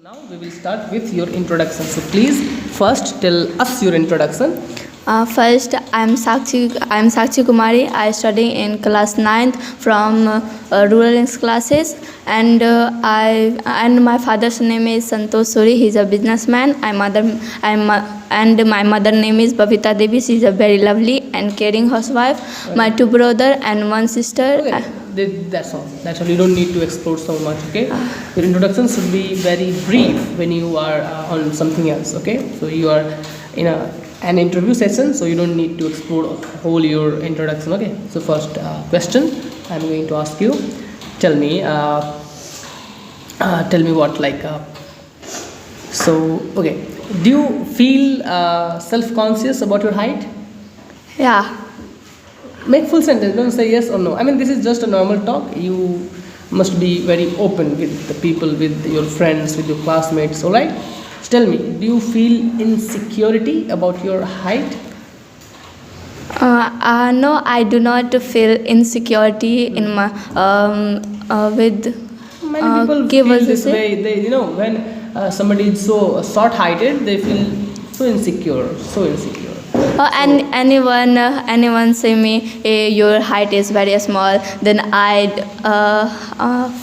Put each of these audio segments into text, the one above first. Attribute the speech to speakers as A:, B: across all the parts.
A: Now we will start with your introduction. So please first tell us your introduction.
B: First, I'm Sakshi Kumari. I study in class 9th from rural English classes, and my father's name is Santosh Suri. He's a businessman. And my mother name is Babita Devi. She's a very lovely and caring housewife. My two brother and one sister.
A: Okay. That's all. That's all. You don't need to explore so much. Okay. Your introduction should be very brief when you are on something else. Okay. So you are in an interview session, so you don't need to explore whole your introduction. Okay. So first question I'm going to ask you. Tell me. Tell me what like. So okay. Do you feel self-conscious about your height?
B: Yeah.
A: Make full sentence. Don't say yes or no. I mean, this is just a normal talk. You must be very open with the people, with your friends, with your classmates. All right. So tell me, do you feel insecurity about your height?
B: No, I do not feel insecurity in my with.
A: Many people
B: give
A: feel
B: us
A: this
B: a-
A: way. They, when somebody is so short-heighted, they feel so insecure, so insecure.
B: And anyone say me your height is very small, then I'd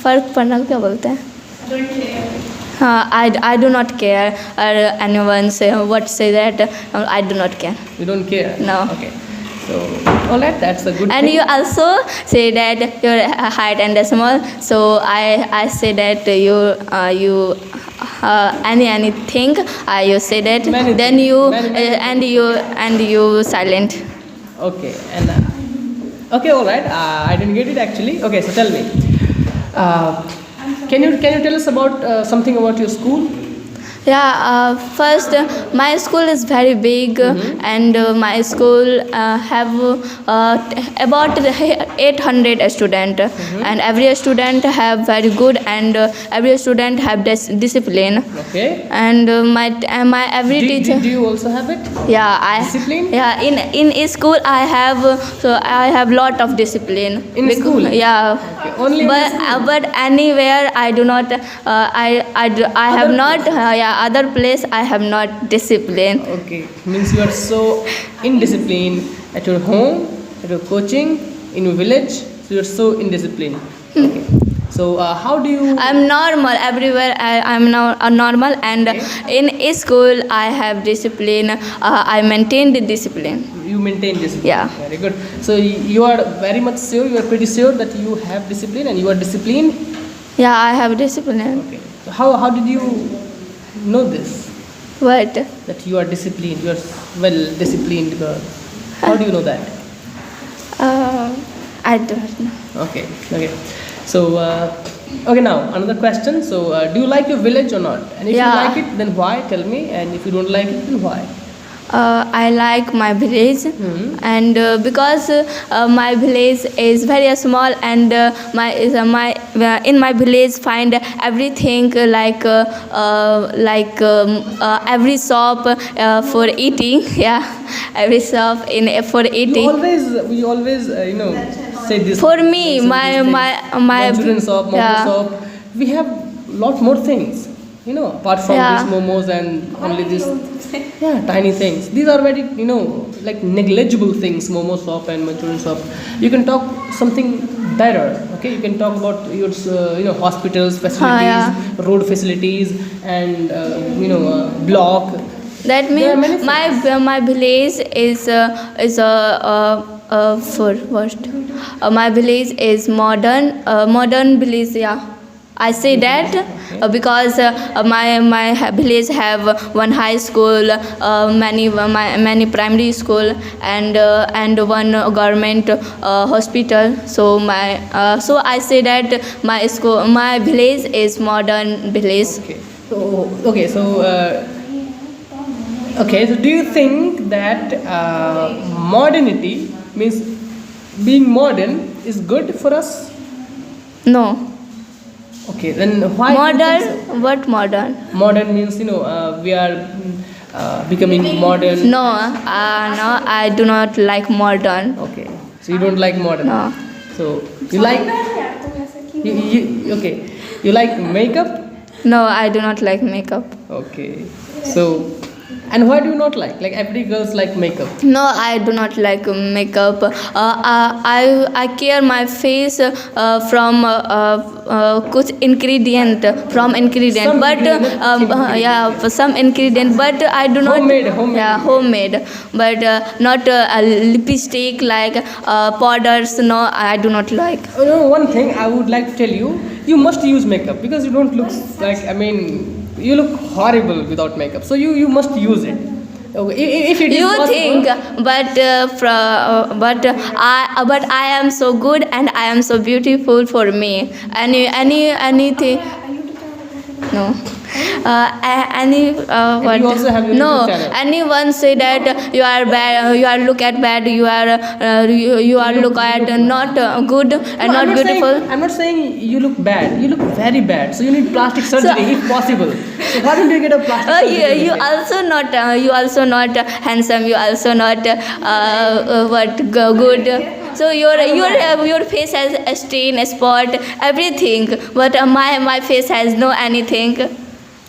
B: फर्क पड़ना क्या बोलते हैं? I do not care. Or anyone say that I do not care.
A: You don't care.
B: No.
A: Okay. So all right, that's a good.
B: And
A: thing.
B: you also say that your height and small. So I say that you anything you say that,
A: Many
B: then
A: things.
B: you
A: Many
B: and you silent.
A: Okay, and okay, all right. I didn't get it actually. Okay, so tell me, can you tell us about something about your school?
B: Yeah, first my school is very big, and my school have about 800 students, and every student have very good, and every student have discipline.
A: Okay.
B: And my every teacher.
A: Do you also have it?
B: Yeah,
A: Discipline?
B: Yeah, in school I have lot of discipline.
A: In school?
B: Yeah.
A: Okay. Only in
B: But anywhere I do not. I have not. Other place I have not discipline.
A: Okay, means you are so indisciplined at your home, at your coaching, in your village. So you are so indisciplined. Okay. So how do you?
B: I'm normal everywhere. I'm now normal, and in school I have discipline. I maintain the discipline.
A: You maintain discipline.
B: Yeah.
A: Very good. So you are very much sure. You are pretty sure that you have discipline and you are disciplined.
B: Yeah, I have discipline.
A: Okay. So how did you know this?
B: What?
A: That you are disciplined. You are well disciplined girl. How do you know that?
B: I don't know.
A: Okay. Okay. So okay, now another question. So do you like your village or not? And if
B: Yeah.
A: you like it, then why? Tell me. And if you don't like it, then why?
B: I like my village, and because my village is very small, and in my village find everything like every shop for eating. Yeah, every shop for eating.
A: We always say this.
B: For me,
A: say
B: my
A: these
B: my
A: things.
B: my
A: Manchurian shop, momo
B: yeah.
A: shop. We have lot more things. Apart from
B: Yeah.
A: these momos and only this. Yeah, tiny things. These are very, like negligible things. Momo shop and Manchurian shop. You can talk something better. Okay, you can talk about your, hospitals, facilities, road facilities, and block.
B: That
A: There are many
B: means my village is for what? My village is modern village. Yeah. I say that because my village have one high school, many primary school, and one government hospital. So so I say that my village is modern village.
A: Okay. So do you think that modernity means being modern is good for us?
B: No.
A: Okay, then why? do you think so?
B: Modern? What modern?
A: Modern means we are becoming modern.
B: No, I do not like modern.
A: Okay, so you don't like modern.
B: No.
A: So you like okay. You like makeup?
B: No, I do not like makeup.
A: Okay. So, and why do you not like? Like every girls like makeup.
B: No, I do not like makeup. I care my face from कुछ ingredient from ingredient,
A: Some
B: but
A: ingredient.
B: yeah, for some ingredient, but I do not.
A: Homemade.
B: Yeah, homemade, but not a lipstick like powders. No, I do not like.
A: You know, one thing I would like to tell you, you must use makeup because you don't look like, I mean, you look horrible without makeup. So you must use it. Okay. If it is
B: You
A: possible,
B: think, but I am so good and I am so beautiful for me. Anything. No. Any what?
A: you also have your
B: No.
A: YouTube channel.
B: Anyone say that you are bad. You are look at bad. You are look at not good and
A: No,
B: not beautiful.
A: I'm not saying you look bad. You look very bad. So you need plastic surgery if possible. So why don't you get a plastic surgery?
B: You also not handsome. You also not good. So your face has a stain, a spot, everything. But my face has no anything.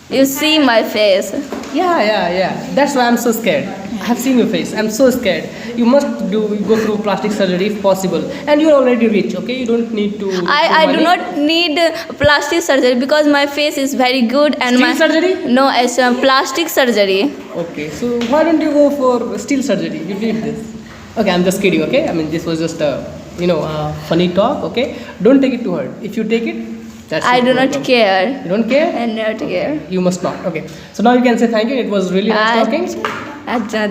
B: You see my face.
A: Yeah. That's why I'm so scared. I have seen your face. I'm so scared. You must go through plastic surgery if possible. And you're already rich, okay? You don't need to.
B: I do not need plastic surgery because my face is very good and
A: Steel
B: my
A: surgery?
B: No, it's plastic surgery.
A: Okay, so why don't you go for steel surgery? You need this. Okay, I'm just kidding, okay? I mean, this was just a funny talk, okay? Don't take it to heart. If you take it, that's
B: I
A: your
B: do not
A: problem.
B: care.
A: You don't care?
B: I not care.
A: You must not. Okay. So now you can say thank you. It was really nice talking.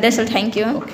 B: That's all. Thank you.
A: Okay.